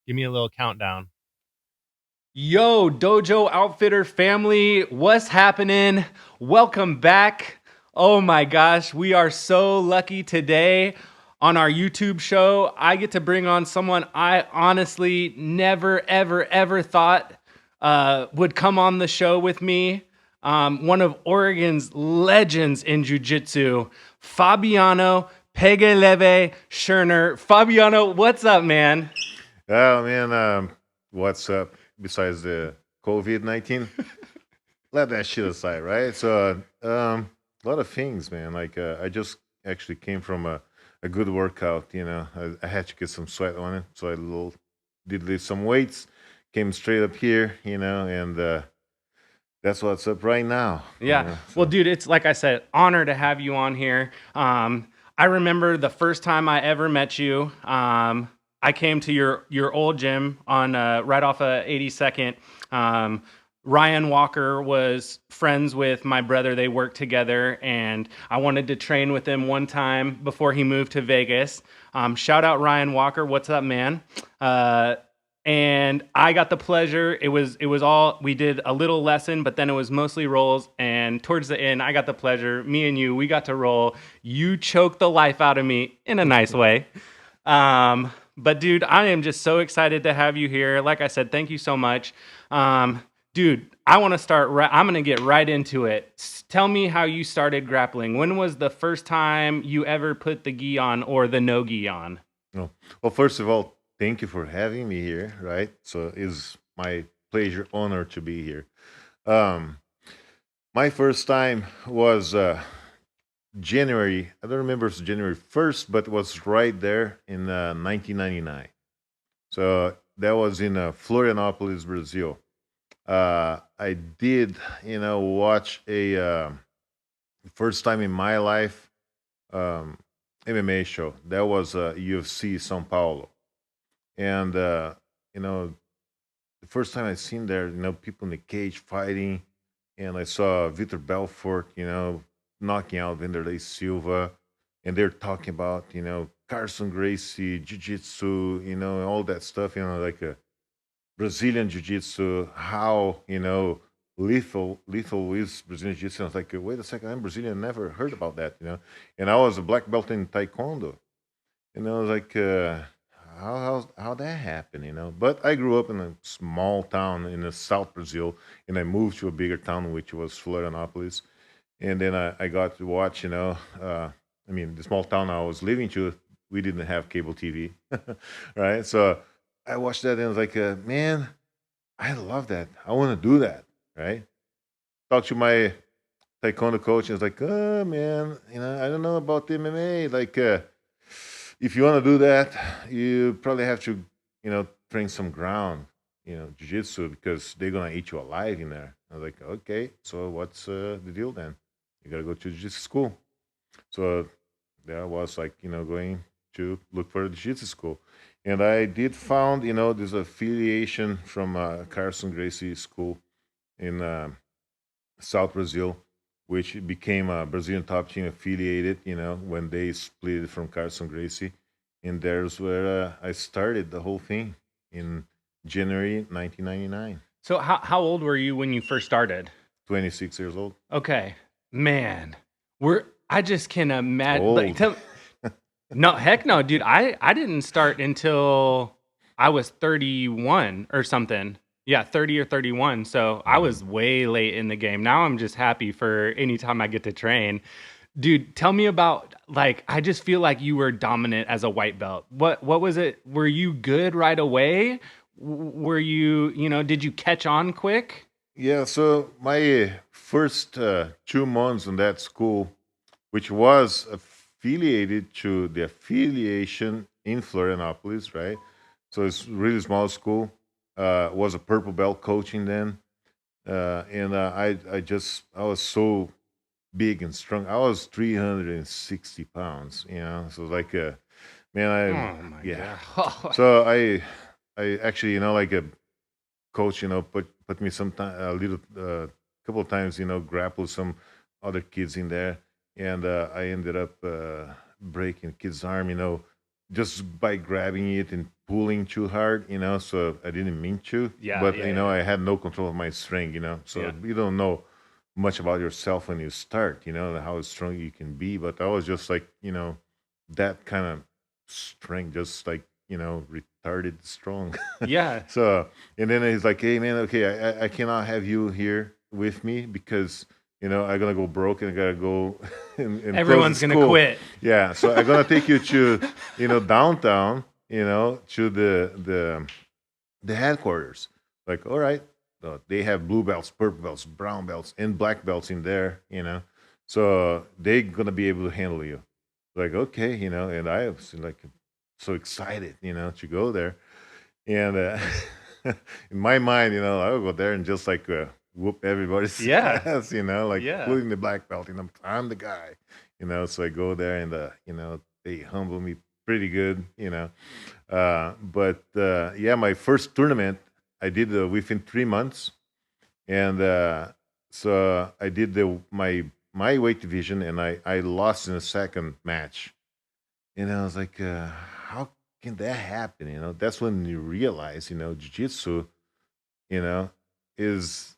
Give me a little countdown. Yo, Dojo Outfitter family, what's happening? Welcome back. Oh my gosh, we are so lucky today on our YouTube show. I get to bring on someone I honestly never, ever thought would come on the show with me. One of Oregon's legends in jiu-jitsu, Fabiano Pegeleve Scherner. Fabiano, what's up, man? Oh man, what's up? Besides the COVID-19, let that shit aside, right? So, a lot of things, man. Like I just actually came from a good workout. I had to get some sweat on it, so did lift some weights, came straight up here, and that's what's up right now. Yeah. Well, dude, it's like I said, honor to have you on here. I remember the first time I ever met you. I came to your old gym on right off of 82nd. Ryan Walker was friends with my brother. They worked together, and I wanted to train with him one time before he moved to Vegas. Shout out Ryan Walker. What's up, man? And I got the pleasure. It was all, we did a little lesson, but then it was mostly rolls. And towards the end, I got the pleasure. Me and you, we got to roll. You choked the life out of me in a nice way. But dude, I am just so excited to have you here. Like I said, thank you so much. Dude, I want to start. I'm going to get right into it. Tell me how you started grappling. When was the first time you ever put the gi on or the no gi on? No. Well, first of all, thank you for having me here. Right, so it's my pleasure, honor to be here. Um, my first time was January. I don't remember if it's January 1st, but it was right there in 1999. So that was in Florianopolis, Brazil. I did, watch a first time in my life um, MMA show. That was UFC São Paulo, and the first time I seen there, people in the cage fighting, and I saw Vitor Belfort, knocking out Vanderlei Silva, and they're talking about, Carson Gracie, Jiu-Jitsu, all that stuff, like Brazilian Jiu-Jitsu, how, lethal is Brazilian Jiu-Jitsu. I was like, wait a second, I'm Brazilian, never heard about that. And I was a black belt in Taekwondo. And I was like, how that happened. But I grew up in a small town in the South Brazil, and I moved to a bigger town, which was Florianopolis. And then I got to watch, the small town I was living to, we didn't have cable TV, right? So I watched that and I was like, man, I love that. I want to do that, right? Talked to my taekwondo coach and was like, oh man, I don't know about the MMA. Like, if you want to do that, you probably have to, train some ground, jiu-jitsu, because they're gonna eat you alive in there. I was like, okay, so what's the deal then? You gotta go to jiu-jitsu school. So there was like, going to look for a jiu-jitsu school. And I did found, there's affiliation from Carson Gracie School in South Brazil, which became a Brazilian top team affiliated, when they split from Carson Gracie. And there's where I started the whole thing in January 1999. So how old were you when you first started? 26 years old. Okay, man, I just can imagine. Old. No, heck no, dude. I didn't start until I was 31 or something. Yeah, 30 or 31. So I was way late in the game. Now I'm just happy for any time I get to train. Dude, tell me about, like, I just feel like you were dominant as a white belt. What was it? Were you good right away? Were you, did you catch on quick? Yeah, so my first 2 months in that school, which was affiliated to the affiliation in Florianopolis, right? So it's really small school. Was a purple belt coaching then, and I was so big and strong. I was 360 pounds, So like, man, Oh my yeah. God. So I actually, like a coach, put me some time, a little, couple of times, grapple some other kids in there, and I ended up breaking kid's arm, just by grabbing it and pulling too hard, so I didn't mean to. Yeah, But, yeah, yeah. I had no control of my strength, Yeah. so you don't know much about yourself when you start, how strong you can be. But I was just like, that kind of strength, just like, retarded strong. Yeah. So, and then he's like, hey, man, okay, I cannot have you here with me because, I'm going to go broke and I got to go and close the Everyone's gonna school. quit. Yeah. So I'm going to take you to, downtown, to the headquarters. Like, all right, they have blue belts, purple belts, brown belts, and black belts in there, so they're going to be able to handle you. Like, okay, and I was like so excited, to go there. And in my mind, I would go there and just like whoop everybody's Yeah. ass, like Yeah. including the black belt. I'm the guy, So I go there and they humble me pretty good, But yeah, my first tournament I did within 3 months, and so I did my weight division, and I lost in the second match, and I was like, how can that happen? That's when you realize, jiu-jitsu, you know, is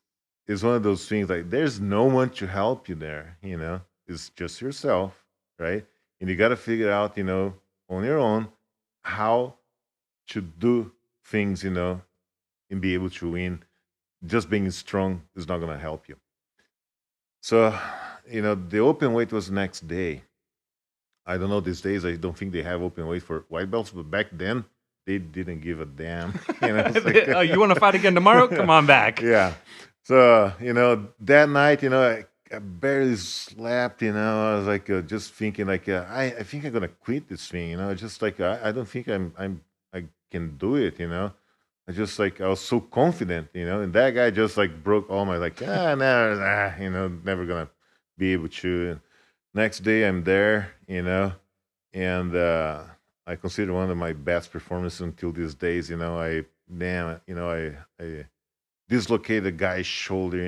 one of those things like there's no one to help you there, It's just yourself, right? And you got to figure out, on your own how to do things, and be able to win. Just being strong is not going to help you. So, the open weight was the next day. I don't know these days. I don't think they have open weight for white belts, but back then they didn't give a damn. It's like, Oh, you want to fight again tomorrow? Come on back. yeah. So that night, I barely slept. I was like just thinking like I think I'm gonna quit this thing. Just like I don't think I can do it. I just like I was so confident. And that guy just like broke all my like never never gonna be able to. Next day I'm there, and I consider one of my best performances until these days. I damn it, I dislocated a guy's shoulder,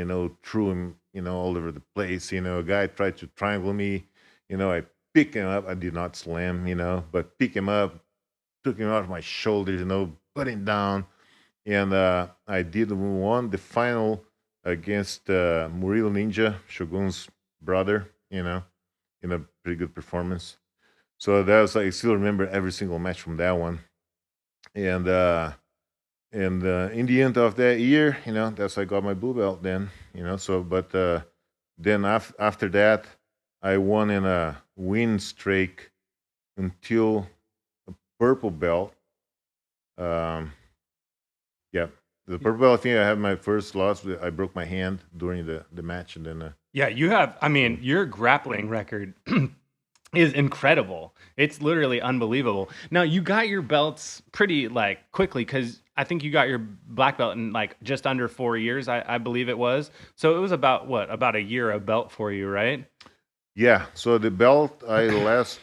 threw him, all over the place. A guy tried to triangle me, I picked him up. I did not slam, but pick him up, took him off my shoulders, put him down, and I did won the final against Murilo Ninja, Shogun's brother, in a pretty good performance. So that was I still remember every single match from that one. And in the end of that year, that's I got my blue belt then, So but then after that, I won in a win streak until purple belt. Um, yeah, the purple belt. I think I had my first loss. I broke my hand during the match, and then Yeah, you have. I mean, your grappling record is incredible. It's literally unbelievable. Now, you got your belts pretty like quickly because I think you got your black belt in like just under 4 years, I believe it was. So it was about what, about a year of belt for you, right? yeah. So the belt I last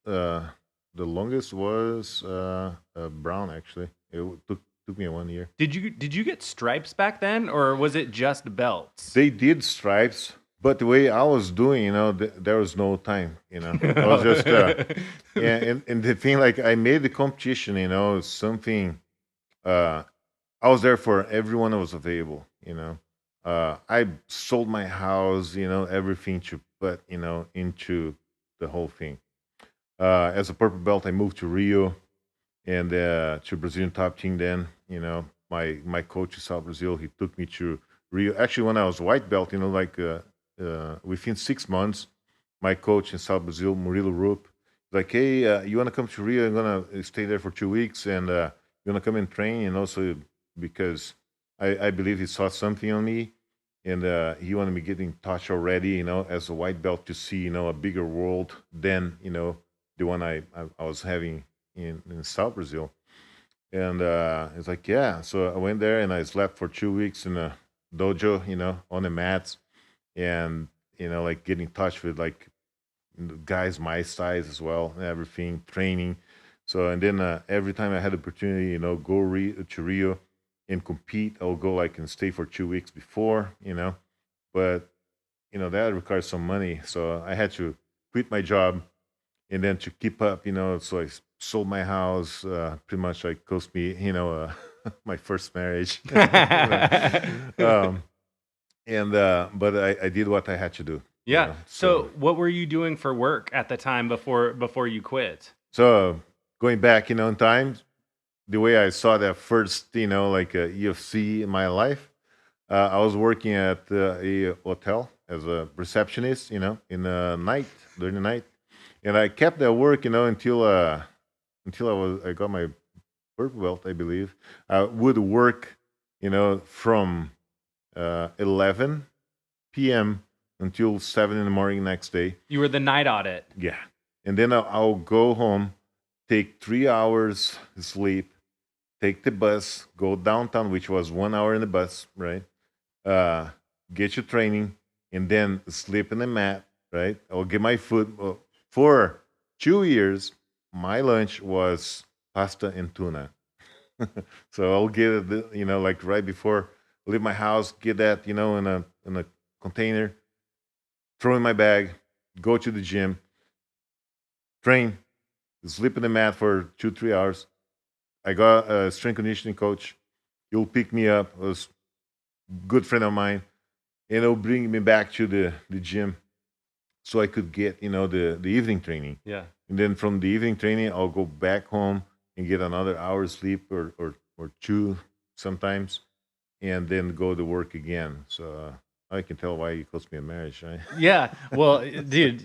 the longest was brown actually. Took me 1 year. Did you get stripes back then, or was it just belts? They did stripes, but the way I was doing, there was no time. I was just yeah. And the thing, like, I made the competition. Something. I was there for everyone that was available. I sold my house. Everything to put into the whole thing. As a purple belt, I moved to Rio and to Brazilian top team. Then my coach in South Brazil, he took me to Rio. Actually, when I was white belt, like within 6 months, my coach in South Brazil, Murilo Rupp, like, hey, you want to come to Rio? I'm gonna stay there for 2 weeks, and you want to come and train, so because I believe he saw something on me, and he wanted me get in touch already, as a white belt to see, a bigger world than the one I was having in South Brazil. And it's like, yeah. So I went there and I slept for 2 weeks in a dojo, on the mats, and like get in touch with like guys my size as well, and everything, training. So and then every time I had the opportunity, go to Rio and compete, I'll go like and stay for 2 weeks before, but that requires some money, so I had to quit my job and then to keep up, so I sold my house. Pretty much like cost me, my first marriage. um, and but I did what I had to do. Yeah. So So what were you doing for work at the time before you quit? so going back, in time, the way I saw that first, like a UFC in my life, I was working at a hotel as a receptionist, in the night during the night, and I kept that work, until I got my purple belt, I believe. I would work, from 11 p.m. until 7 in the morning next day. You were the night audit. Yeah, and then I'll go home, take 3 hours sleep, take the bus, go downtown, which was 1 hour in the bus, right? Uh, get your training, and then sleep in the mat, right? I'll get my food. For 2 years, my lunch was pasta and tuna. So I'll get it, like right before I leave my house, get that, in a container, throw in my bag, go to the gym, train, sleep in the mat for 2 3 hours. I got a strength conditioning coach. He'll pick me up. A good friend of mine, and he'll bring me back to the gym so I could get the evening training. Yeah. And then from the evening training, I'll go back home and get another hour sleep or two sometimes, and then go to work again. So I can tell why it cost me a marriage, right? Yeah. Well, dude,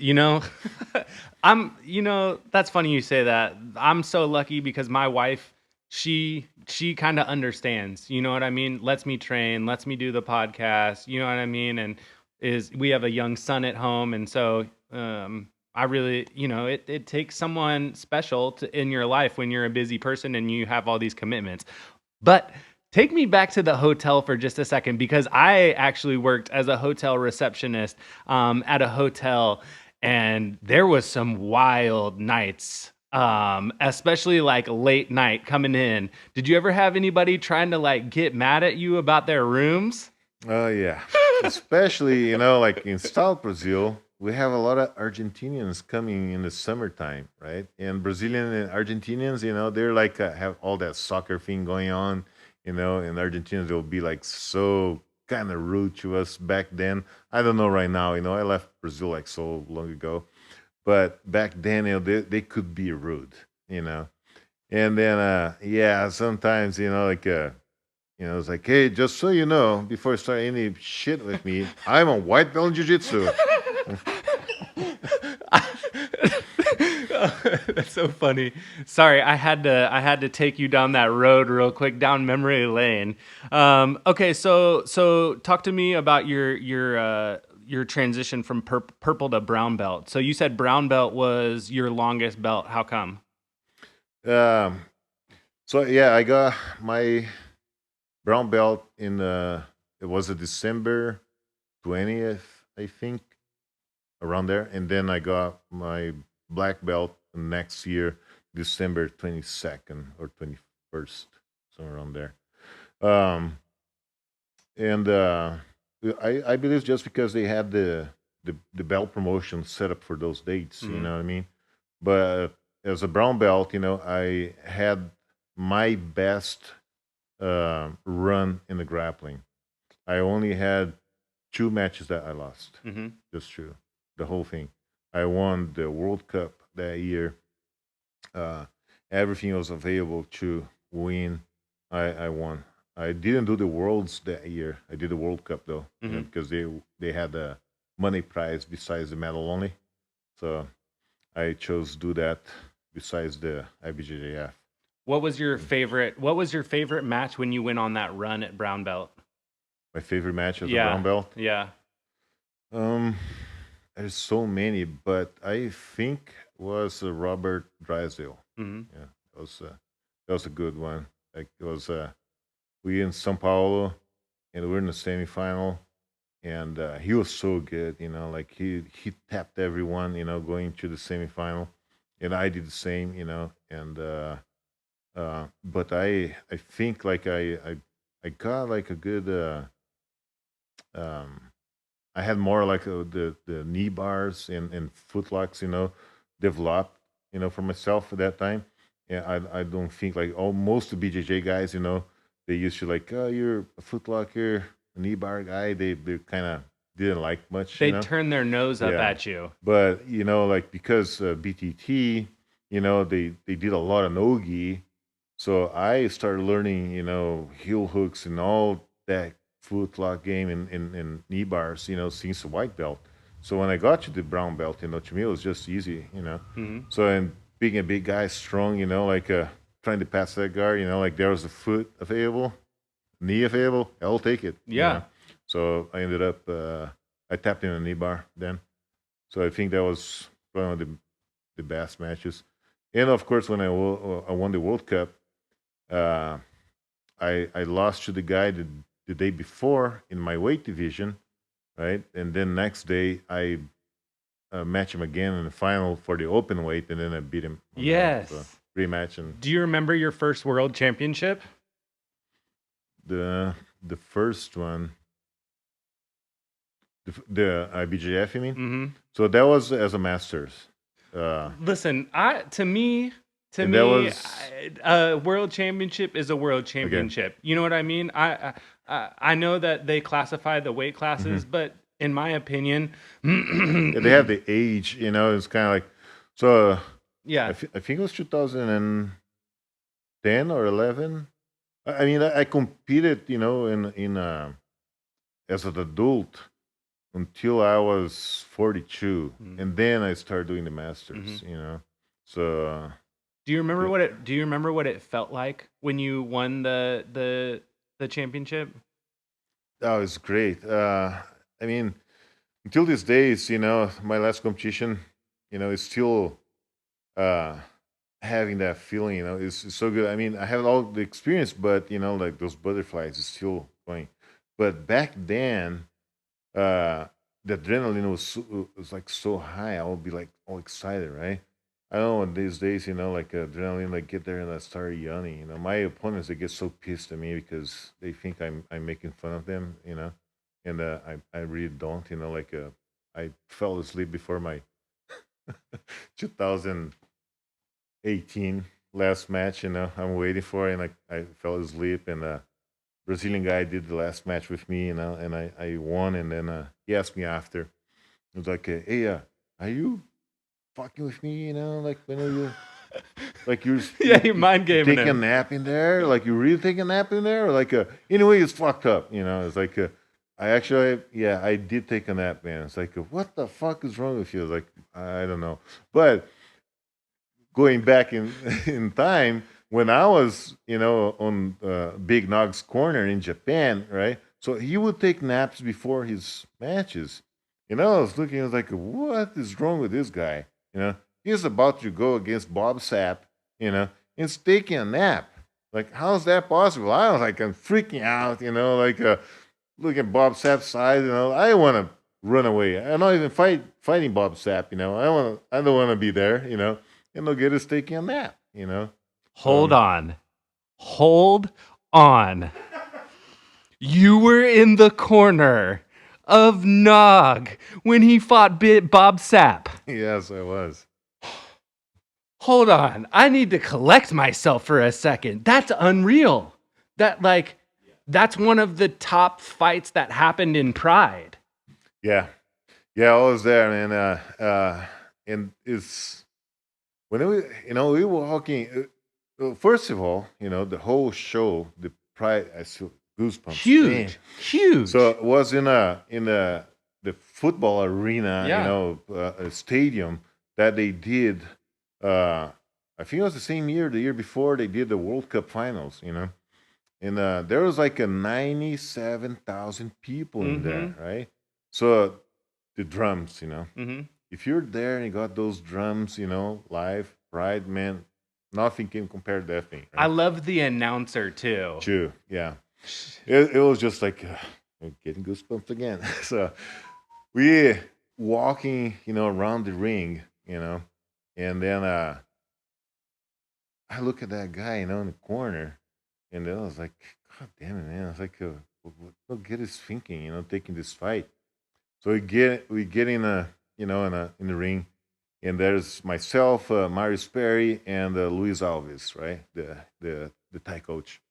that's funny you say that. I'm so lucky because my wife, she kind of understands, you know what I mean? Lets me train, lets me do the podcast, you know what I mean? And we have a young son at home, and so I really, it takes someone special in your life when you're a busy person and you have all these commitments. But take me back to the hotel for just a second, because I actually worked as a hotel receptionist at a hotel, and there was some wild nights, especially like late night coming in. Did you ever have anybody trying to like get mad at you about their rooms? Oh yeah, especially like in South Brazil, we have a lot of Argentinians coming in the summertime, right? And Brazilian and Argentinians, they're like have all that soccer thing going on, and Argentinians will be like so kind of rude to us back then. I don't know right now, I left Brazil like so long ago, but back then, they could be rude, and then yeah, sometimes it's like, hey, just so you know, before you start any shit with me, I'm a white belt in jiu-jitsu. That's so funny. Sorry, I had to take you down that road real quick, down memory lane. Okay, so talk to me about your transition from purple to brown belt. So you said brown belt was your longest belt. How come? Um, so yeah, I got my brown belt it was a December 20th, I think, around there, and then I got my black belt next year, December 22nd or 21st, somewhere around there. Um, and I believe just because they had the belt promotion set up for those dates, you Mhm. know what I mean. But as a brown belt, I had my best run in the grappling. I only had two matches that I lost. Mhm. That's true. The whole thing. I won the World Cup that year. Uh, Everything was available to win. I won. I didn't do the Worlds that year. I did the World Cup though, Mhm. because they had a money prize besides the medal only. So I chose to do that besides the IBJJF. What was your favorite match when you went on that run at brown belt? My favorite match as a Yeah. brown belt. Yeah. Um, there's so many, but I think was Robert Drysdale. Mhm. Yeah, that was a good one. Like it was we in São Paulo, and we're in the semifinal, and he was so good. Like he tapped everyone. Going to the semifinal, and I did the same. And but I think like I got like a good um I had more like the knee bars and footlocks, developed, for myself at that time. Yeah, I don't think like all most of the BJJ guys, they used to like, oh, you're a footlocker, a knee bar guy. They kind of didn't like much, They'd turn their nose up Yeah, at you. but like because BTT, they did a lot of nogi, so I started learning, heel hooks and all that footlock game and knee bars, since the white belt. So when I got to the brown belt, to me it was just easy. Hmm. So and being a big guy, strong, like trying to pass that guard, like there was a foot available, knee available, I'll take it. Yeah. So I ended up I tapped in a knee bar then. So I think that was one of the best matches. And of course, when I won the World Cup, uh, I lost to the guy the day before in my weight division, right? And then next day I match him again in the final for the open weight, and then I beat him on the Yes. rematch. And Do you remember your first world championship? the first one, the IBJF, you mean? Hmm. So that was as a masters. Uh, Listen, to and that me, was a world championship is a world again. championship. You know what I mean? I know that they classify the weight classes, but in my opinion, Yeah, they have the age, it's kind of like, so yeah, I think it was 2010 or 11. I mean, I competed, in as an adult until I was 42, Mhm. and then I started doing the masters, Mhm. So Do you remember yeah, what it felt like when you won the championship? that was great. I mean, until these days, my last competition, is still uh having that feeling, is so good. I mean, I have all the experience, but like those butterflies is still going. But back then, uh, the adrenaline was like so high. I would be like all excited, right? I don't know these days, like adrenaline, like get there and I start yawning. My opponents they get so pissed at me because they think I'm making fun of them, and I really don't, like I fell asleep before my 2018 last match. I'm waiting for it, and I fell asleep, and Brazilian guy did the last match with me, and I won. And then he asked me after. He was like, "Hey, are you fucking with me? Like when are you like Yeah, you're mind you gaming take a him. nap in there? Like you really take a nap in there? Or like anyway, it's fucked up. It's like I actually yeah I did take a nap, man. It's like what the fuck is wrong with you? It's like I don't know, but going back in in time when I was, on Big Nog's corner in Japan, right? So he would take naps before his matches. I was looking, I was like, what is wrong with this guy? He's about to go against Bob Sapp, and he's taking a nap. Like, how's that possible? I was like, I'm freaking out, like, look at Bob Sapp's side, I want to run away. I'm not even fighting Bob Sapp, I don't want to be there, and they'll get us taking a nap. So Hold on. Hold on. You were in the corner of Nog when he fought Bob Sapp. yes, I was. Hold on. I need to collect myself for a second. That's unreal. That that's one of the top fights that happened in Pride. Yeah, yeah, I was there, man. And it's when we were walking. First of all, the whole show, the pride, I still goosebumps, man. Huge. So Huge. it was in the football arena, Yeah. a stadium that they did. Uh, I think it was the same year, the year before they did the World Cup finals. And there was like a 97,000 people in Mm-hmm. there, right? So the drums, Mm-hmm. if you're there and you got those drums, live, pride, man, nothing can compare to that thing, I right? love the announcer too. True, yeah. It was just like getting goosebumps again. So we walking, around the ring, and then I look at that guy, in the corner, and then I was like, God damn it, man! I was like, what get his thinking, taking this fight. So we get in a, in the ring, And there's myself, Mario Sperry, and Luis Alves, right? The Thai coach.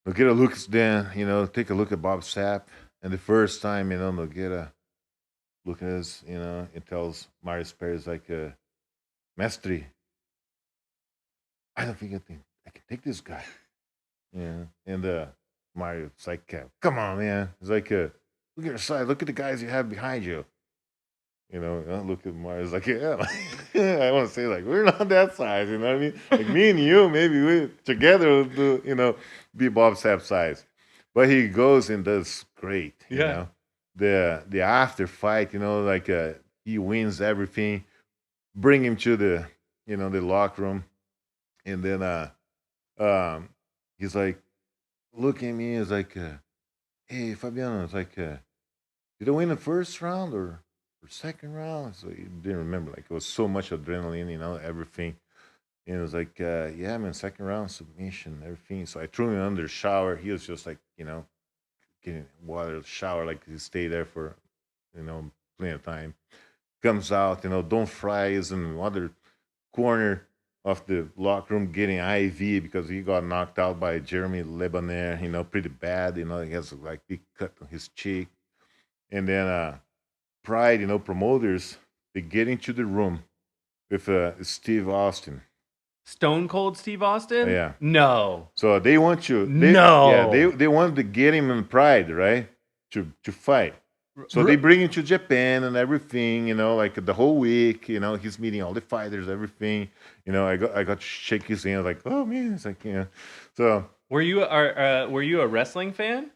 Nogueira looks then, take a look at Bob Sapp, and the first time, Nogueira look at us, and tells Mario Sperry is like, Mestre, I don't think I can take this guy. Yeah, and Mario's like, come on, man. It's like, look at your side. Look at the guys you have behind you. Look at Mario's like, yeah. I want to say like we're not that size. You know what I mean? Like me and you, maybe we together will do, be Bob Sapp size. But he goes and does great. You Yeah. know, the after fight, like he wins everything. Bring him to the locker room, and then um, he's like, look at me. He's like, hey Fabiano. It's like, did I win the first round or second round? So he didn't remember. Like it was so much adrenaline, everything. And it was like, yeah, man, second round submission, everything. So I threw him under the shower. He was just like, getting water, shower, like he stayed there for, plenty of time. Comes out, don't fry is in the other corner of the locker room getting IV because he got knocked out by Jeremy Lebaner, pretty bad. He has like big cut on his cheek. And then Pride, promoters, they get into the room with Steve Austin. Stone Cold Steve Austin? Yeah. No. So they want you. No. Yeah, they want to get him in Pride, right? To fight. So they bring him to Japan and everything, like the whole week, he's meeting all the fighters, everything. I got to shake his hand, like, oh man, it's like, So were you a wrestling fan?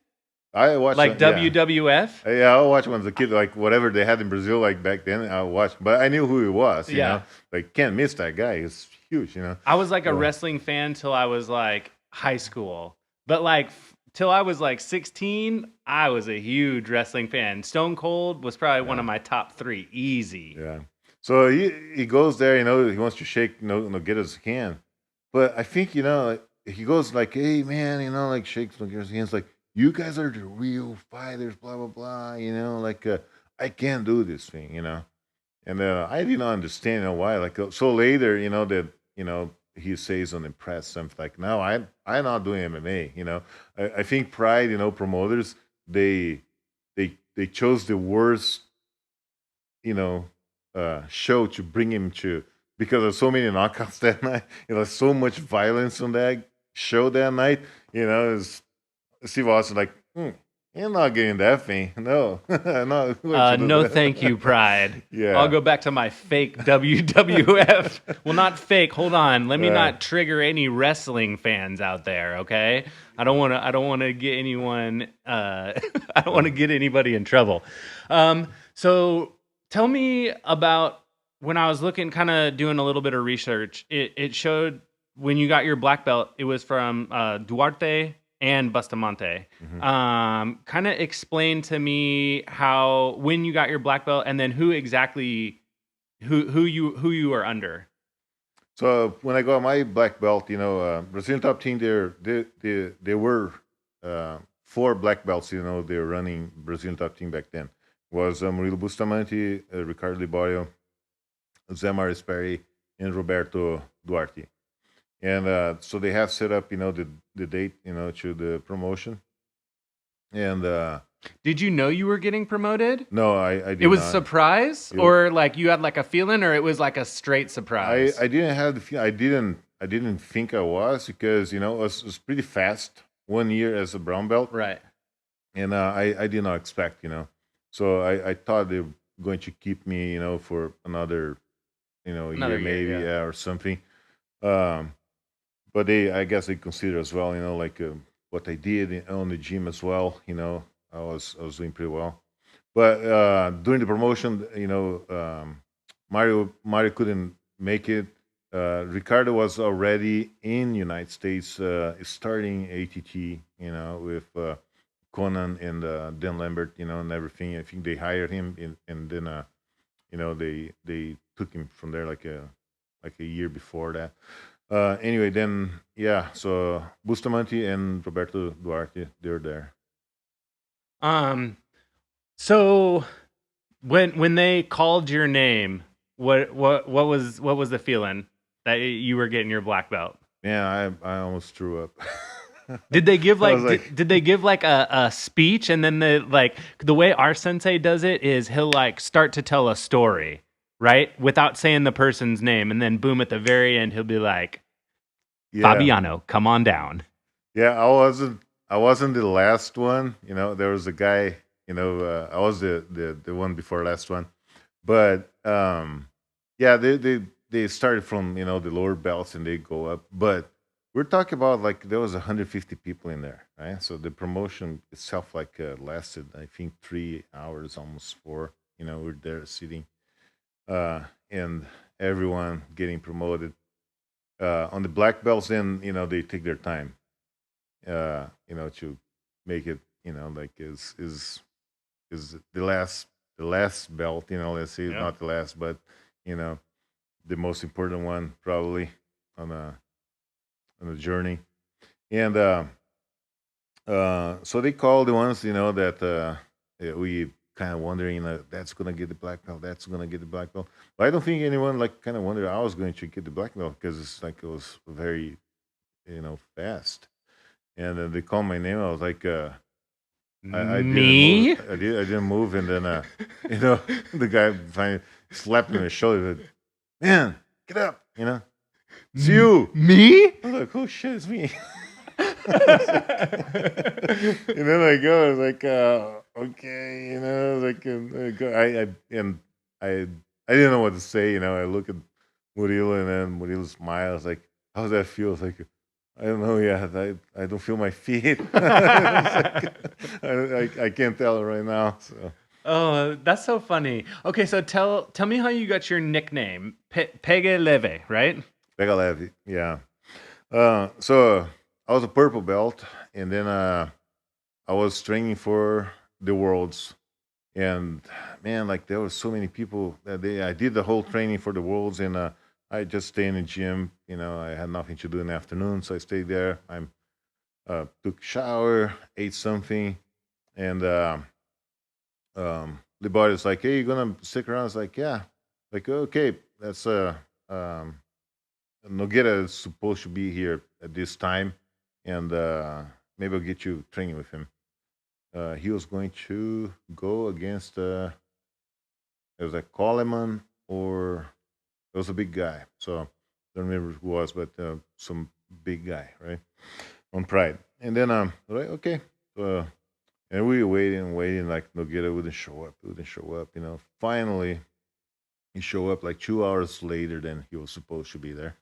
I watched like WWF. Yeah, I watched when I was a kid, like whatever they had in Brazil, like back then. I watched, but I knew who he was. You know? Like can't miss that guy. He's huge. I was like a wrestling fan till I was like high school, but like till I was like 16, I was a huge wrestling fan. Stone Cold was probably one of my top 3, easy. Yeah. So he goes there. He wants to shake, get his hand, but I think like, he goes like, hey man, like shakes his hands like. You guys are the real fighters, blah blah blah. Like I can't do this thing, And I didn't understand why. Like so later, that he says on the press something like, "No, I'm not doing MMA." I think Pride, promoters they chose the worst, show to bring him to because there's so many knockouts that night. So much violence on that show that night. Steve Austin like, you're not getting that thing. No, no, thank you, Pride. Yeah, I'll go back to my fake WWF. Well, not fake. Hold on. Let me not trigger any wrestling fans out there. Okay, I don't want to get anyone. I don't want to get anybody in trouble. So tell me about when I was looking, kind of doing a little bit of research. It showed when you got your black belt. It was from Duarte and Bustamante. Mm-hmm. Kind of explain to me when you got your black belt, and then who you are under. So when I got my black belt, Brazilian top team, there were 4 black belts. They were running Brazilian top team back then. It was Murilo Bustamante, Ricardo Liborio, Zé Mario Sperry, and Roberto Duarte. And so they have set up, the date, to the promotion. And did you know you were getting promoted? No, I did. It was a surprise, or like you had like a feeling, or it was like a straight surprise. I didn't have the feeling. I didn't think I was because it was pretty fast. 1 year as a brown belt, right? And I did not expect, So I thought they were going to keep me, for another, year maybe, or something. But I guess they consider as well, like what I did on the gym as well. I was doing pretty well. But during the promotion, Mario couldn't make it. Ricardo was already in United States, starting ATT, with Conan and Dan Lambert, and everything. I think they hired him, and then, they took him from there like a year before that. Anyway, then so Bustamante and Roberto Duarte, they're there. So when they called your name, what was the feeling that you were getting your black belt? Yeah, I almost threw up. Did they give I was like like, did they give like a speech, and then the way our sensei does it is he'll like start to tell a story, right? Without saying the person's name, and then boom, at the very end he'll be like, yeah, Fabiano, come on down. yeah. I wasn't the last one. There was a guy. I was the one before last one, but yeah, they started from the lower belts and they go up. But we're talking about like there was 150 people in there, right? So the promotion itself like lasted, I think, 3 hours, almost four. We're there sitting, and everyone getting promoted. On the black belts, then they take their time, to make it, like is the last belt. Let's say it's Yeah. not the last, but you know the most important one probably on a journey. And so they call the ones that we kind of wondering, that's gonna get the black belt, that's gonna get the black belt. But I don't think anyone like kind of wondered I was going to get the black belt because it's like it was very fast. And then they called my name. I was like, I didn't move. Me? I didn't move, and then the guy finally slapped me on the shoulder. Said, man, get up! It's you. Me? I was like, oh shit, it's me. And then I go. I was like, okay, like I didn't know what to say. I look at Murilo, and then Murilo smiles. Like, how's that feel? It's like, I don't know. Yeah, I don't feel my feet. It's like, I can't tell right now. So Oh, that's so funny. Okay, so tell me how you got your nickname, Pege Leve, right? Pega leve, yeah. So I was a purple belt, and then I was training for the worlds. And man, like there were so many people that I did the whole training for the worlds, and I just stayed in the gym. I had nothing to do in the afternoon, so I stayed there. I took a shower, ate something, and the body's like, "Hey, you gonna stick around?" It's like, "Yeah." Like, okay, that's Nogueira is supposed to be here at this time, and maybe I'll get you training with him. He was going to go against it was like Coleman, or it was a big guy. So I don't remember who it was, but some big guy, right? On Pride. And then right, okay. Uh, and we were waiting, like Nogueira wouldn't show up. Finally he showed up like 2 hours later than he was supposed to be there.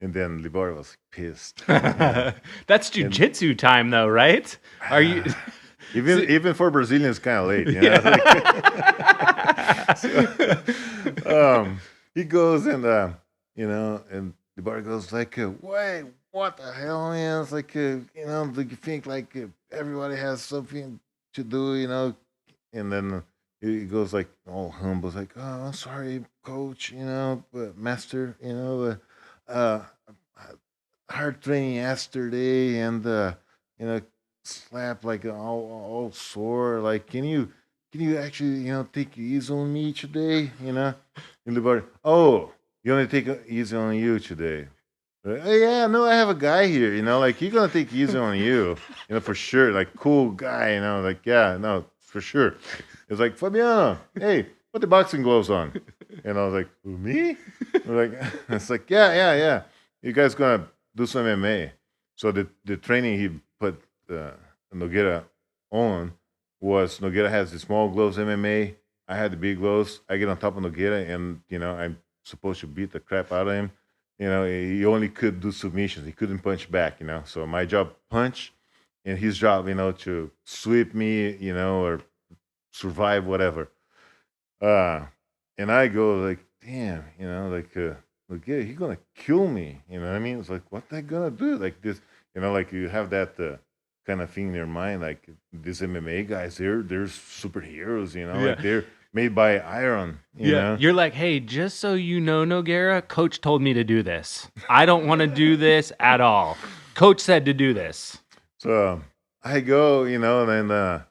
And then Libor was pissed. That's And jujitsu time, though, right? Are you? even So- even for Brazilians, kind of late. So, he goes, and and the bar goes like, "Wait, what the hell, man?" It's like, do you think like everybody has something to do, And then he goes like all humble, it's like, "Oh, I'm sorry, coach, but master, uh, hard training yesterday, and you know, slap like all sore. Like, can you actually take it easy on me today? In the bar. Oh, you want to take it easy on you today? Yeah, no, I have a guy here. Like he's gonna take it easy on you. For sure. Like cool guy. Like yeah, no, for sure. It's like Fabiano. Hey, put the boxing gloves on. And I was like, who, me? We're like, it's like, yeah. You guys gonna do some MMA. So the training he put Nogueira on was Nogueira has the small gloves MMA. I had the big gloves. I get on top of Nogueira, and I'm supposed to beat the crap out of him. He only could do submissions. He couldn't punch back. So my job punch, and his job, to sweep me, or survive whatever. Uh, and I go like, damn, like, look, yeah, he's gonna kill me. You know what I mean? It's like, what they gonna do? Like this, like you have that kind of thing in your mind, like these MMA guys, they're superheroes. Yeah. Like they're made by iron. Yeah, you're like, hey, just so you know, Nogueira, coach told me to do this. I don't want to do this at all. Coach said to do this. So I go, and then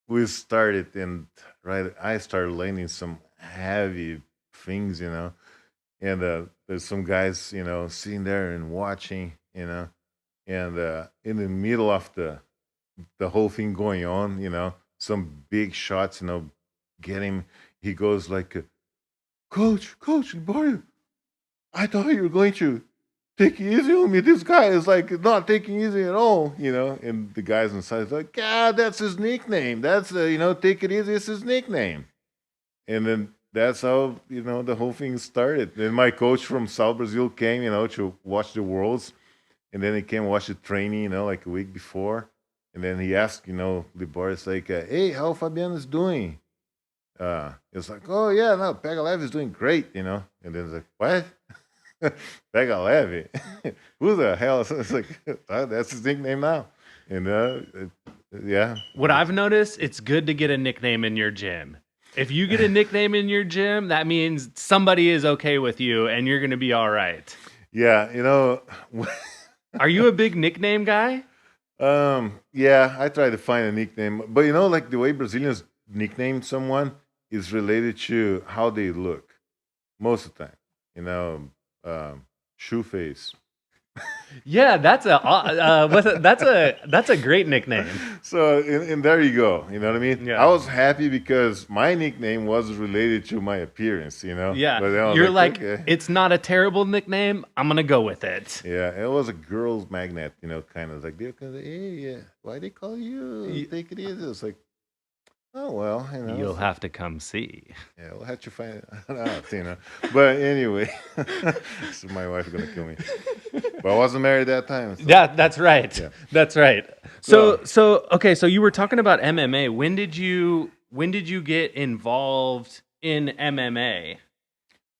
we started, and right, I started landing some heavy things, and there's some guys, sitting there and watching, and in the middle of the whole thing going on, some big shots, get him. He goes like, Coach, boy, I thought you were going to take it easy on me. This guy is like not taking easy at all, And the guys inside is like, yeah, that's his nickname. That's take it easy is his nickname. And then that's how the whole thing started. Then my coach from South Brazil came, to watch the Worlds, and then he came watch the training, like a week before, and then he asked, Liboris like, "Hey, how Fabiano is doing?" It's like, "Oh yeah, no, Pegalev is doing great," And then it's like, "What?" Pegalev? Who the hell? It's like, that's his nickname now, and yeah. What I've noticed, it's good to get a nickname in your gym. If you get a nickname in your gym, that means somebody is okay with you and you're going to be all right. Yeah, Are you a big nickname guy? Yeah, I try to find a nickname, but like the way Brazilians nickname someone is related to how they look most of the time. Shoe face. Yeah, that's a great nickname. So, and there you go. You know what I mean? Yeah. I was happy because my nickname was related to my appearance. Yeah, But then I was you're like, okay. It's not a terrible nickname. I'm gonna go with it. Yeah, it was a girl's magnet. Kind of like, hey, yeah, why they call you? Take it easy. It's like, oh well, You'll have to come see. Yeah, we'll have to find it out, But anyway, so my wife is gonna kill me. But I wasn't married that time. So. Yeah, that's right. Yeah. That's right. So okay, so you were talking about MMA. When did you get involved in MMA?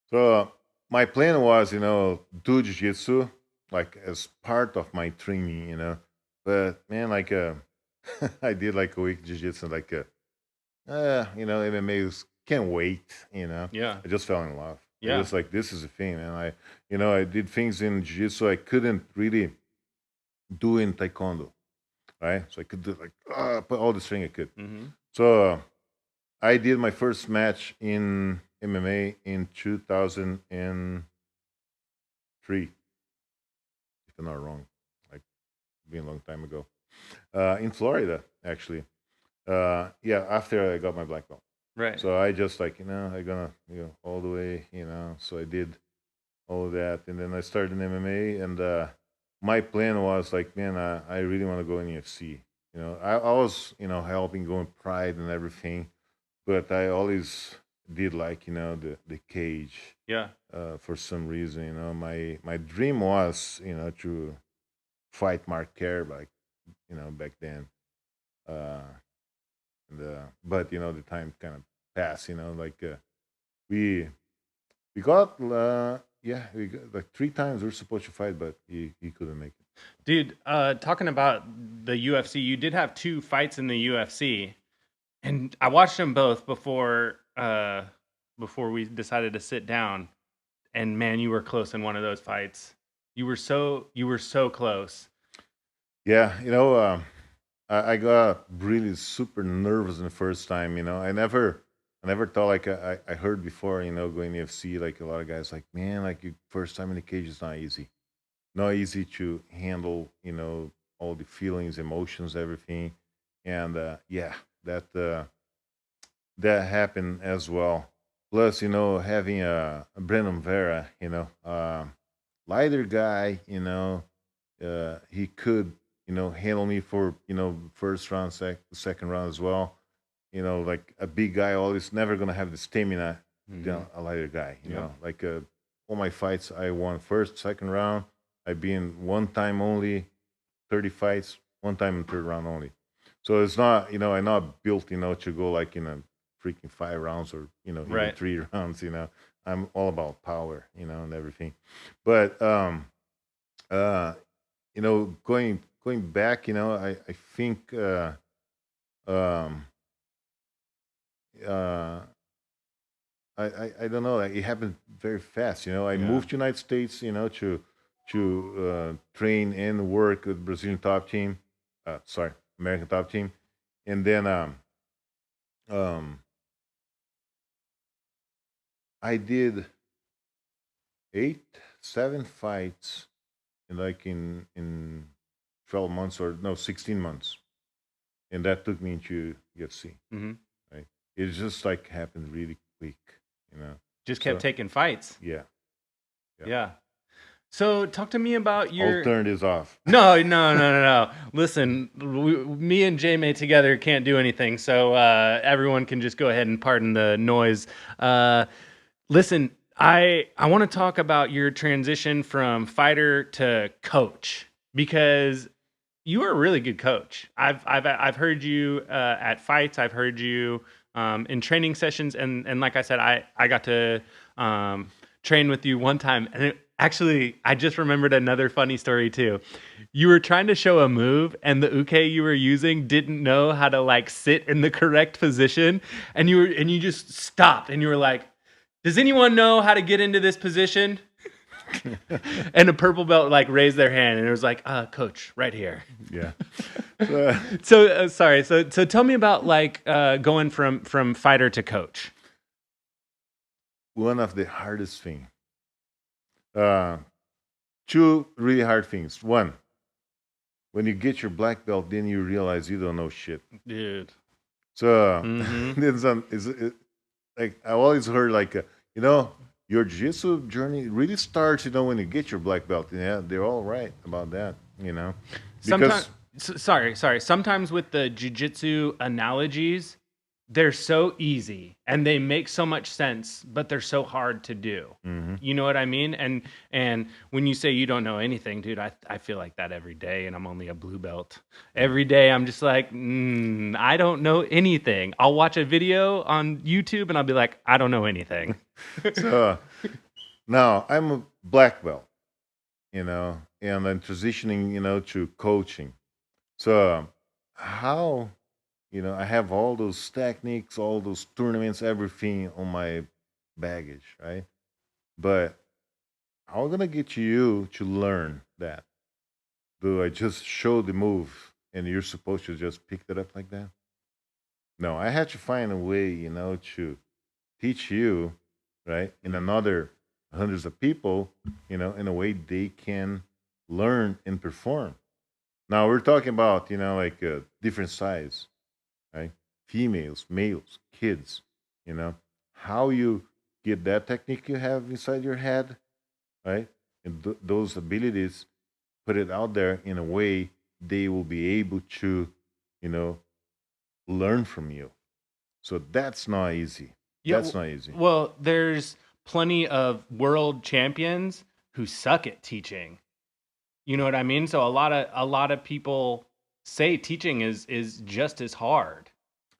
So my plan was, do jiu-jitsu like as part of my training, But man, like I did like a week jiu-jitsu, like MMA can't wait, Yeah. I just fell in love. Yeah. It was like, this is a thing, man. I did things in jiu-jitsu I couldn't really do in taekwondo, right? So I could do put all the string I could. Mm-hmm. So I did my first match in MMA in 2003, if I'm not wrong. Like, been a long time ago. In Florida, actually. Yeah, after I got my black belt. Right. So I just I'm gonna all the way, So I did all that, and then I started in MMA, and my plan was like, man, I really want to go in UFC. I was helping go in Pride and everything, but I always did like the cage. Yeah. For some reason, my dream was to fight Mark Kerr, like back then. Uh, but the time kind of passed. We we got we got like 3 times we were supposed to fight, but he couldn't make it. Dude, talking about the UFC, you did have 2 fights in the UFC, and I watched them both before we decided to sit down. And man, you were close in one of those fights. You were so close. Yeah, I got really super nervous in the first time. I never thought like I heard before. Going to UFC, like a lot of guys like, man, like your first time in the cage is not easy, not easy to handle. All the feelings, emotions, everything, and yeah, that happened as well. Plus, having a Brandon Vera, lighter guy, he could, handle me for, first round, second round as well. Like a big guy always never gonna have the stamina than a lighter guy. Like all my fights, I won first, second round. I've been one time only, 30 fights, one time in third round only. So it's not, I'm not built, to go like in a freaking 5 rounds or even Right. 3 rounds. I'm all about power, and everything. But uh, going back, I think um, uh, I don't know. Like, it happened very fast. I Yeah. moved to United States, to train and work with Brazilian top team. Sorry, American top team, and then um, I did 7 fights in 12 months or no 16 months, and that took me into UFC. Mm-hmm. Right, it just like happened really quick, you know. Just kept So taking fights. yeah, yeah. Yeah. So talk to me about I'll your. turn this off. No, no, no, no, no. Listen, me and J-May together can't do anything, so everyone can just go ahead and pardon the noise. Listen, I want to talk about your transition from fighter to coach because you are a really good coach. I've heard you at fights. I've heard you in training sessions, and like I said, I got to train with you one time, and actually, I just remembered another funny story too. You were trying to show a move, and the uke you were using didn't know how to like sit in the correct position, and you just stopped, and you were like, "Does anyone know how to get into this position?" And a purple belt like raised their hand, and it was like, "Coach, right here." Yeah. So, So sorry. So tell me about like going from fighter to coach. one of the hardest thing. Uh, two really hard things. One, when you get your black belt, then you realize you don't know shit. Dude. So Mm-hmm. like I always heard like you know, your jiu-jitsu journey really starts, you know, when you get your black belt. Yeah, they're all right about that, you know, Sometimes, because sorry. Sometimes with the jujitsu analogies, they're so easy and they make so much sense, but they're so hard to do. Mhm. You know what I mean? And when you say you don't know anything, dude, I feel like that every day, and I'm only a blue belt. Every day, I'm just like, I don't know anything. I'll watch a video on YouTube and I'll be like, I don't know anything. so now I'm a black belt, you know, and I'm transitioning, you know, to coaching. So how, you know, I have all those techniques, all those tournaments, everything on my baggage, right? But how gonna get you to learn that? Do I just show the move and you're supposed to just pick it up like that? No, I had to find a way, you know, to teach you, right, in another hundreds of people, you know, in a way they can learn and perform. Now we're talking about, you know, like different size, right? Females, males, kids, you know, how you get that technique you have inside your head, right? And those abilities, put it out there in a way they will be able to, you know, learn from you. So that's not easy. Yeah, That's not easy. well, there's plenty of world champions who suck at teaching. You know what I mean? So a lot of people say teaching is just as hard,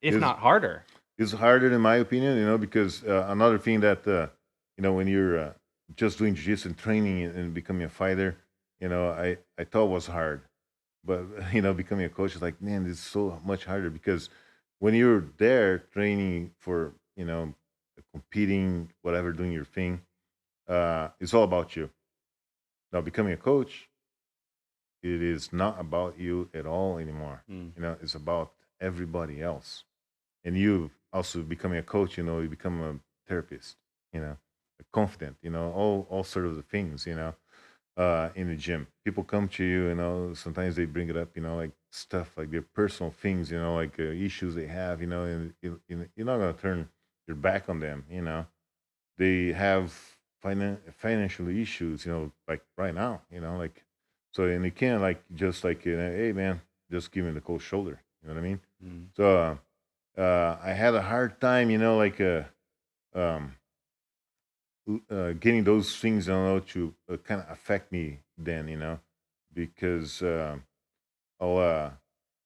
if Is not harder. is harder in my opinion, you know, because another thing that you know, when you're just doing jiu-jitsu and training and becoming a fighter, you know, I thought was hard, but you know, becoming a coach is like, man, this is so much harder because when you're there training for, you know, competing, whatever, doing your thing, it's all about you. Now becoming a coach, it is not about you at all anymore. Mm. You know, it's about everybody else. And you also becoming a coach, you know, you become a therapist, you know, confident, you know, all sort of the things, you know, in the gym. People come to you, you know, sometimes they bring it up, you know, like stuff like their personal things, you know, like issues they have, you know, and you're not gonna turn your back on them, you know. They have financial issues, you know, like right now, you know, like so, and you can't like just like, you know, hey man, just give me the cold shoulder, you know what I mean? Mm. So I had a hard time, you know, like um, getting those things, you know, to kind of affect me then, you know, because I'll uh,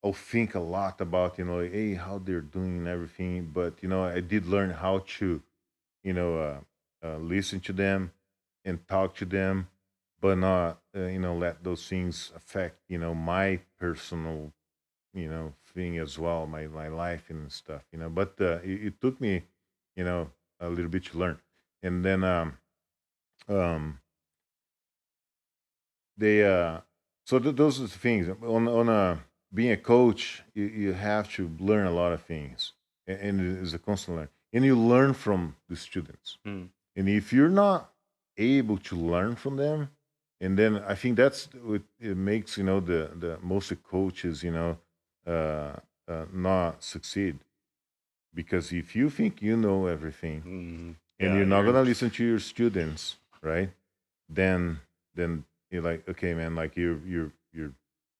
I'll think a lot about, you know, like, hey, how they're doing and everything. But you know, I did learn how to, you know, listen to them and talk to them, but not, you know, let those things affect, you know, my personal, you know, thing as well, my life and stuff, you know. But it took me, you know, a little bit to learn, and then um they so those are the things on being a coach. You have to learn a lot of things, and it is a constant learn, and you learn from the students. Mm. And if you're not able to learn from them, and then I think that's what it makes the most of coaches uh, not succeed, because if you think you know everything and Yeah, you're not you're in gonna listen to your students, right? Then then you're like, okay, man, like you're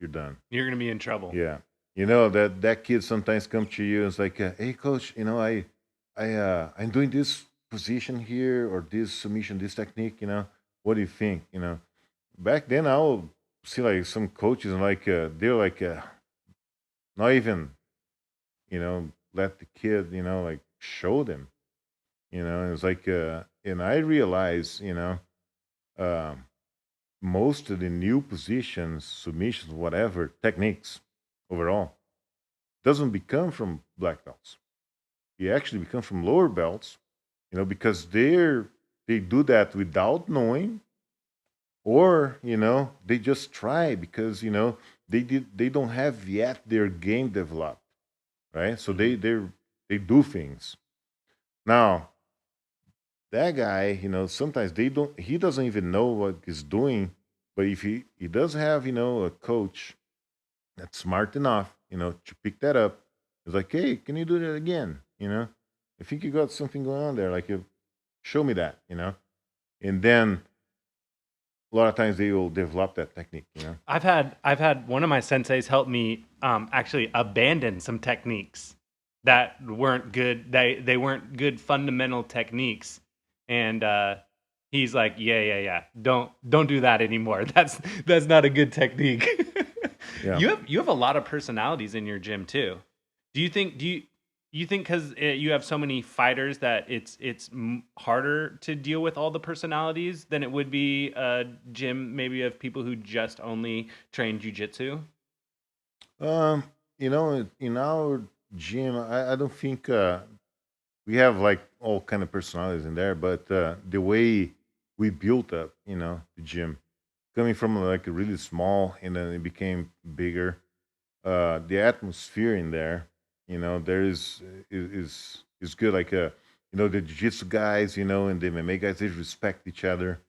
done. you're gonna be in trouble. Yeah, that kid sometimes come to you and it's like, hey, coach, I'm doing this position here or this submission, this technique. What do you think? Back then I'll see like some coaches and like they're like not even let the kid like show them. And it's like and I realize um, most of the new positions, submissions, whatever techniques overall doesn't become from black belts. It actually becomes from lower belts, because they do that without knowing, or they just try because they don't have yet their game developed, right? So Mhm. they do things. Now that guy, sometimes they don't he doesn't even know what he's doing, but if he does have a coach that's smart enough, to pick that up. It's like, hey, can you do that again? I think you got something going on there. Like, show me that. And then a lot of times they will develop that technique. I've had one of my senseis help me actually abandon some techniques that weren't good. They weren't good fundamental techniques, and he's like, yeah. Don't do that anymore. That's not a good technique. Yeah. You have a lot of personalities in your gym too. Do you think because you have so many fighters that it's harder to deal with all the personalities than it would be a gym maybe of people who just only train jujitsu? Um, in our gym, I don't think we have like all kind of personalities in there, but the way we built up, the gym, coming from like a really small and then it became bigger. The atmosphere in there, there is good. Like the jiu-jitsu guys, and the MMA guys, they respect each other.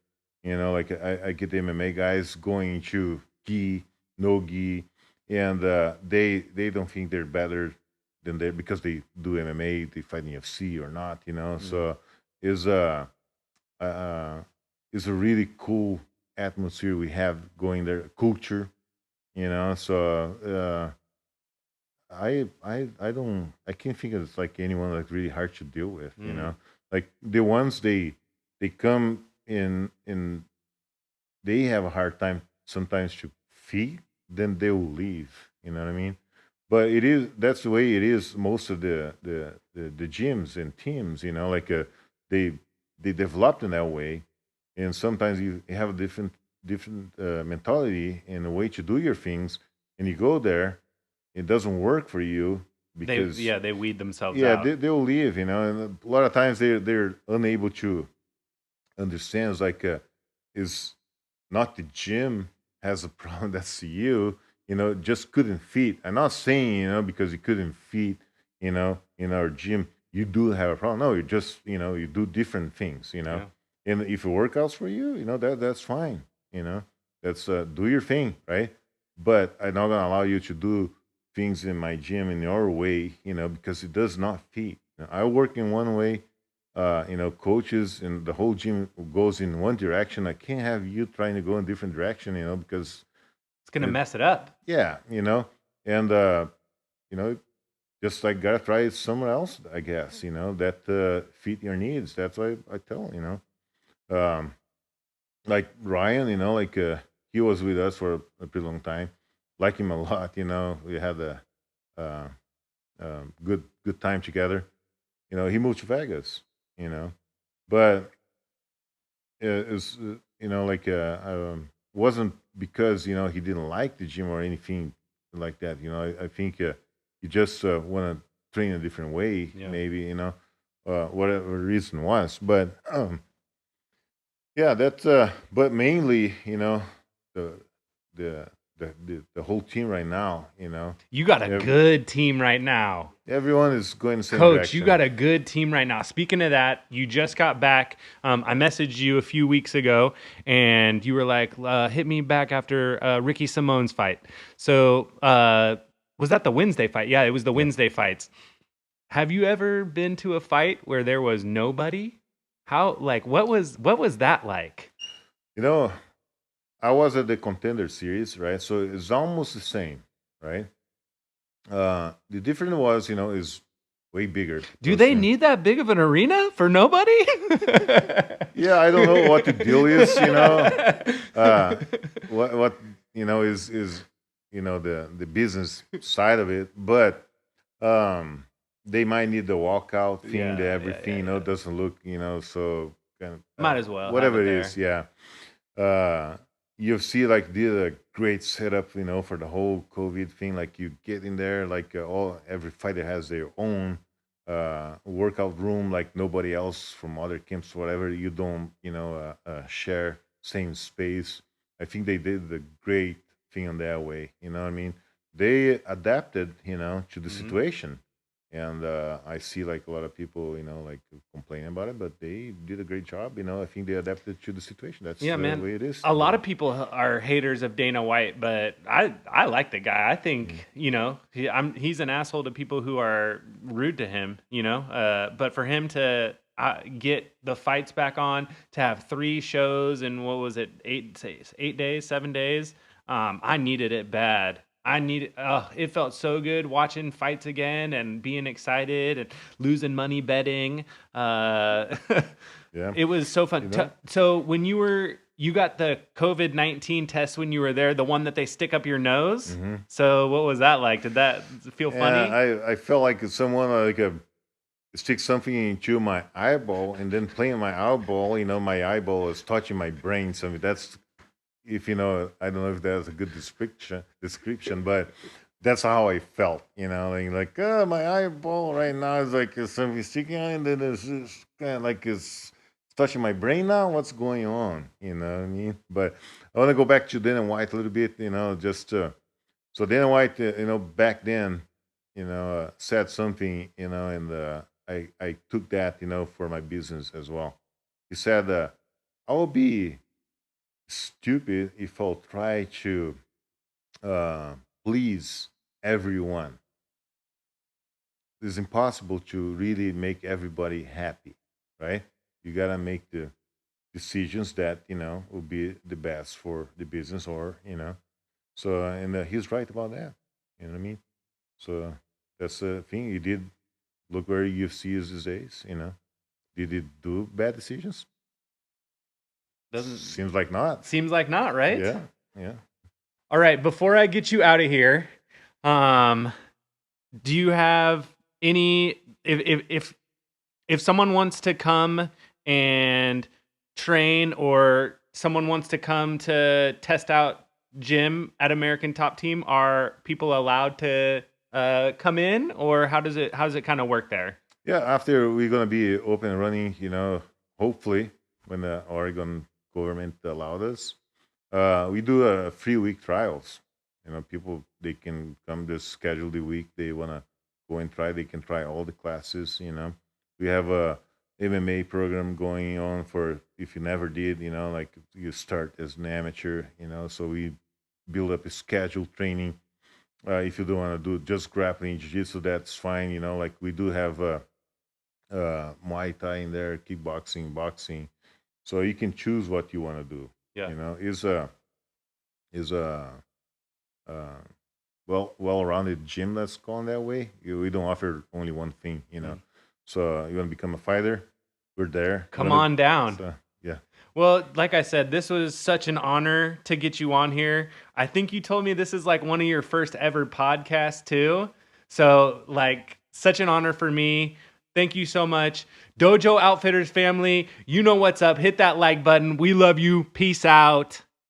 Like I get the MMA guys going into gi, no gi, and they don't think they're better than they because they do MMA, they fight in UFC or not. Mm. So is uh uh is a really cool atmosphere we have going there, culture. So I can't think of like anyone like really hard to deal with. Mm. Like the ones they come in and they have a hard time sometimes to feed, then they will leave. You know what I mean? But that's the way it is. Most of the gyms and teams, like they they developed in that way, and sometimes you have a different mentality and a way to do your things, and you go there, it doesn't work for you because They weed themselves yeah, out. they'll leave, and a lot of times they're unable to understand. It's like is not the gym has a problem, that's you, just couldn't fit. I'm not saying because you couldn't fit in our gym you do have a problem. No, you just you do different things. Yeah. And if it workouts for you, that's fine. you know that's do your thing, right? But I'm not gonna allow you to do things in my gym in your way, because it does not fit. I work in one way, coaches and the whole gym goes in one direction. I can't have you trying to go in a different direction, because It's gonna it, mess it up. yeah, and you know, just like gotta try it somewhere else, I guess, that fit your needs. That's what I tell, like Ryan, like he was with us for a pretty long time. Like him a lot, we had a uh, good time together. He moved to Vegas, but it's like wasn't because he didn't like the gym or anything like that. I think he just want to train a different way, Yeah. maybe, whatever reason was. But yeah, that's but mainly the the the whole team right now. You got a good team right now. Everyone is going the same Coach, direction. you got a good team right now. Speaking of that, you just got back. I messaged you a few weeks ago, and you were like, hit me back after Ricky Simone's fight. So was that the Wednesday fight? Yeah, it was the Wednesday fights. Have you ever been to a fight where there was nobody? What was that like? I was at the Contender Series, right? So it's almost the same, right? The difference was, is way bigger. Do they need that big of an arena for nobody? Yeah, I don't know what the deal is. What is the business side of it, but they might need the walkout thing, everything. Doesn't look, so kind of might as well whatever it is. Yeah. UFC did a great setup, for the whole COVID thing. Like you get in there, every fighter has their own workout room, like nobody else from other camps, whatever. You don't, share same space. I think they did the great thing on that way. You know what I mean? They adapted, to the situation. And I see a lot of people, complaining about it, but they did a great job. I think they adapted to the situation. That's the way it is. A lot of people are haters of Dana White, but I like the guy. I think he's an asshole to people who are rude to him. But for him to get the fights back on, to have 3 shows in what was it, 8 days, 7 days, I needed it bad. It felt so good watching fights again and being excited and losing money betting. It was so fun. So when you got the COVID-19 test when you were there, the one that they stick up your nose. Mm-hmm. So what was that like? Did that feel funny? I felt like someone stick something into my eyeball and then playing my eyeball. My eyeball is touching my brain. So that's, if I don't know if that's a good description, but that's how I felt, my eyeball right now is like something sticking out, and then it's just kind of like it's touching my brain now. What's going on? You know what I mean? But I want to go back to Dana White a little bit, so Dana White, back then, said something, and I took that, for my business as well. He said, I will be stupid if I'll try to please everyone. It's impossible to really make everybody happy, right? You gotta make the decisions that will be the best for the business, or So and he's right about that. You know what I mean? So that's the thing. He did look where UFC is these days. Did he do bad decisions? Seems like not. Seems like not, right? Yeah. All right. Before I get you out of here, do you have any? If someone wants to come and train, or someone wants to come to test out gym at American Top Team, are people allowed to come in, or how does it kind of work there? Yeah. After we're gonna be open and running, hopefully when the Oregon government allowed us, we do a 3-week trials. People, they can come, just schedule the week they want to go and try. They can try all the classes. We have a MMA program going on for, if you never did, you start as an amateur. So we build up a scheduled training. If you don't want to do just grappling jiu-jitsu, that's fine. We do have Muay Thai in there, kickboxing, boxing. So you can choose what you want to do. Yeah. Is a well-rounded gym, let's call it that way. We don't offer only one thing. So you want to become a fighter, we're there. Come on down. So, yeah. Well, like I said, this was such an honor to get you on here. I think you told me this is like one of your first ever podcasts too. So such an honor for me. Thank you so much. Dojo Outfitters family, you know what's up. Hit that like button. We love you. Peace out.